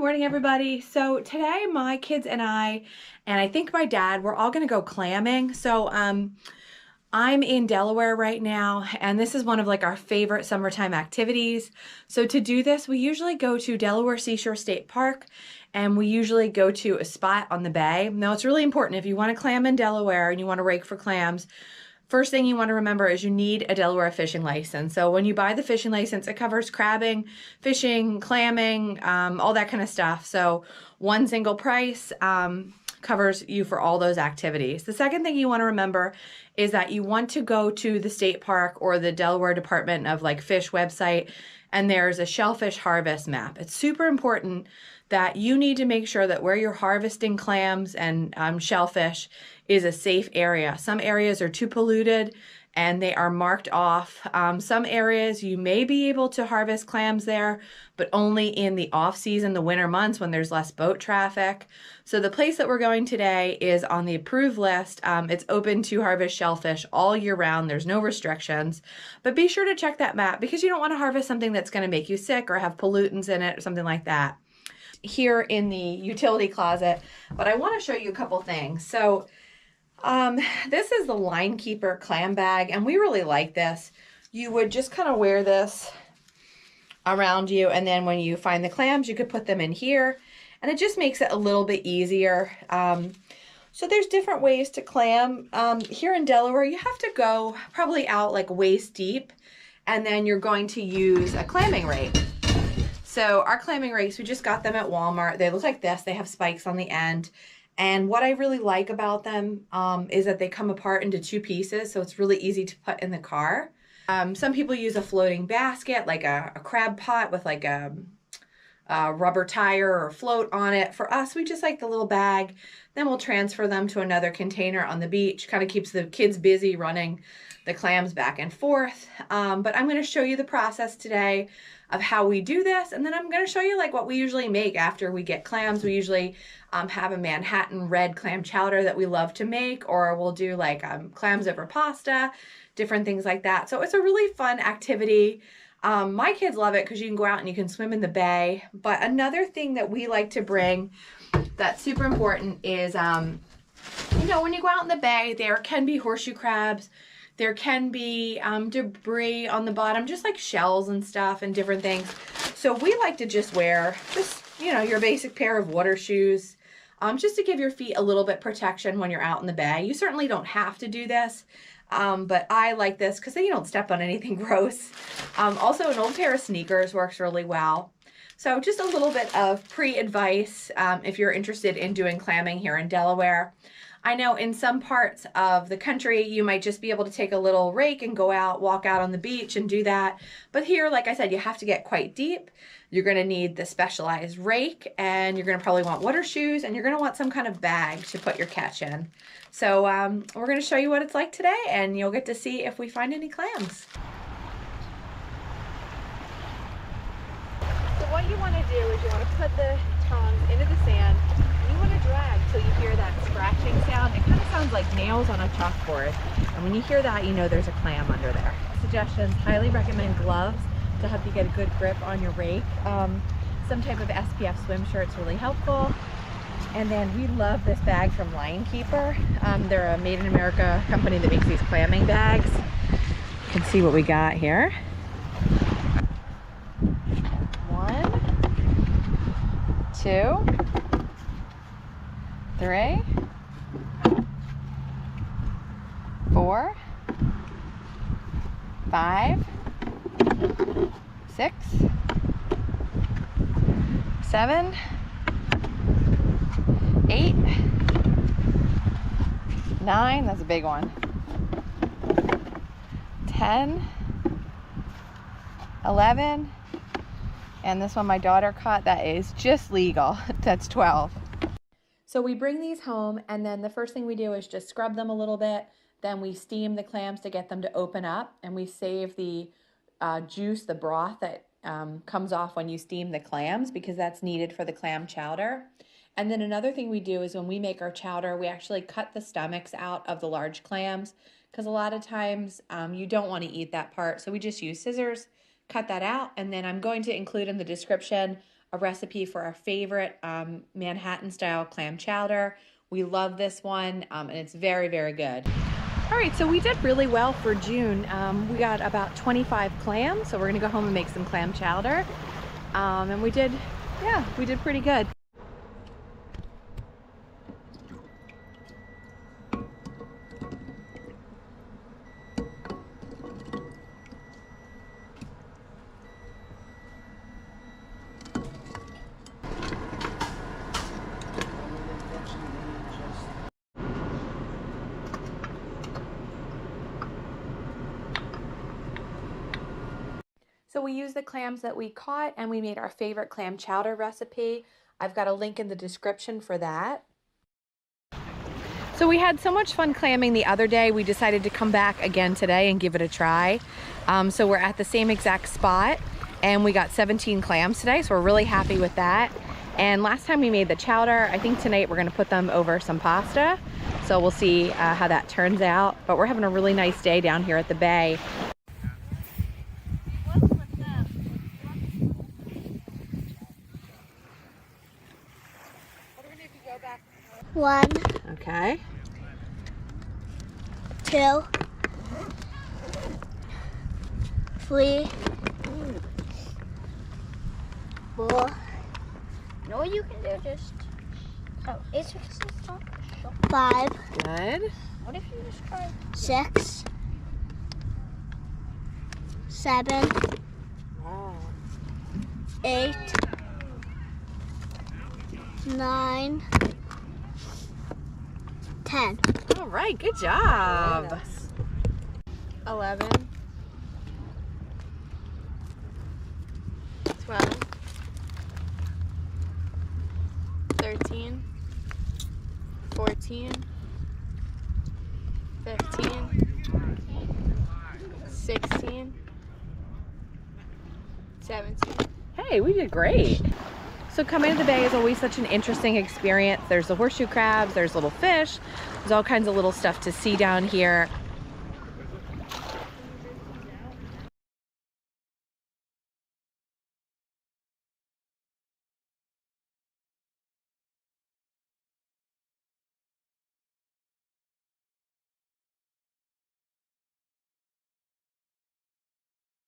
morning, everybody. So today my kids and I think my dad, we're all gonna go clamming. I'm in Delaware right now, and this is one of like our favorite summertime activities. So to do this, we usually go to Delaware Seashore State Park, and we usually go to a spot on the bay. Now it's really important if you want to clam in Delaware and you want to rake for clams. First thing you want to remember is you need a Delaware fishing license. So when you buy the fishing license, it covers crabbing, fishing, clamming, all that kind of stuff. So one single price covers you for all those activities. The second thing you want to remember is that you want to go to the state park or the Delaware Department of Fish website, and there's a shellfish harvest map. It's super important that you need to make sure that where you're harvesting clams and shellfish is a safe area. Some areas are too polluted and they are marked off. Some areas you may be able to harvest clams there, but only in the off season, the winter months when there's less boat traffic. So the place that we're going today is on the approved list. It's open to harvest shellfish all year round. There's no restrictions, but be sure to check that map because you don't want to harvest something that's going to make you sick or have pollutants in it or something like that. Here in the utility closet, but I want to show you a couple things. So this is the Line Keeper clam bag, and we really like this. You would just kind of wear this around you, and then when you find the clams, you could put them in here, and it just makes it a little bit easier. So there's different ways to clam. Here in Delaware, you have to go probably out like waist deep, and then you're going to use a clamming rake. So our clamming rakes, we just got them at Walmart. They look like this. They have spikes on the end. And what I really like about them is that they come apart into two pieces, so it's really easy to put in the car. Some people use a floating basket, like a crab pot with like a rubber tire or float on it. For us, we just like the little bag. Then we'll transfer them to another container on the beach. Kind of keeps the kids busy running the clams back and forth. But I'm going to show you the process today of how we do this, and then I'm going to show you like what we usually make after we get clams. We usually have a Manhattan red clam chowder that we love to make, or we'll do like clams over pasta, different things like that. So it's a really fun activity. My kids love it because you can go out and you can swim in the bay. But another thing that we like to bring that's super important is, you know, when you go out in the bay, there can be horseshoe crabs. There can be debris on the bottom, just like shells and stuff and different things. So we like to just wear just, you know, your basic pair of water shoes, just to give your feet a little bit protection when you're out in the bay. You certainly don't have to do this, but I like this because then you don't step on anything gross. Also, an old pair of sneakers works really well. So just a little bit of pre-advice if you're interested in doing clamming here in Delaware. I know in some parts of the country, you might just be able to take a little rake and go out, walk out on the beach and do that. But here, like I said, you have to get quite deep. You're going to need the specialized rake, and you're going to probably want water shoes, and you're going to want some kind of bag to put your catch in. So we're going to show you what it's like today, and you'll get to see if we find any clams. So what you want to do is you want to put the tongs into the sand. You want to drag till you hear that scratching sound. It kind of sounds like nails on a chalkboard. And when you hear that, you know there's a clam under there. Suggestions: highly recommend gloves to help you get a good grip on your rake. Some type of SPF swim shirt's really helpful. And then we love this bag from Line Keeper. They're a made in America company that makes these clamming bags. You can see what we got here. 1, 2, 3, 4, 5, 6, 7, 8, 9, that's a big one, 10, 11, and this one my daughter caught, that is just legal, that's 12. So we bring these home, and then the first thing we do is just scrub them a little bit. Then we steam the clams to get them to open up, and we save the juice, the broth that comes off when you steam the clams, because that's needed for the clam chowder. And then another thing we do is when we make our chowder, we actually cut the stomachs out of the large clams, because a lot of times you don't want to eat that part. So we just use scissors, cut that out, and then I'm going to include in the description a recipe for our favorite Manhattan style clam chowder. We love this one, and it's very, very good. All right, so we did really well for June. We got about 25 clams, so we're gonna go home and make some clam chowder. And we did pretty good. So we used the clams that we caught and we made our favorite clam chowder recipe. I've got a link in the description for that. So we had so much fun clamming the other day, we decided to come back again today and give it a try. So we're at the same exact spot and we got 17 clams today, so we're really happy with that. And last time we made the chowder, I think tonight we're gonna put them over some pasta. So we'll see how that turns out. But we're having a really nice day down here at the bay. One. Okay. 2, 3, 4. You know what you can do? Just it's 5. Good. What if you just try 6, 7, 8, 9, 10. All right, good job. 11, 12, 13, 14, 15, 16, 17. Hey, we did great. So coming to the bay is always such an interesting experience. There's the horseshoe crabs, there's little fish, there's all kinds of little stuff to see down here.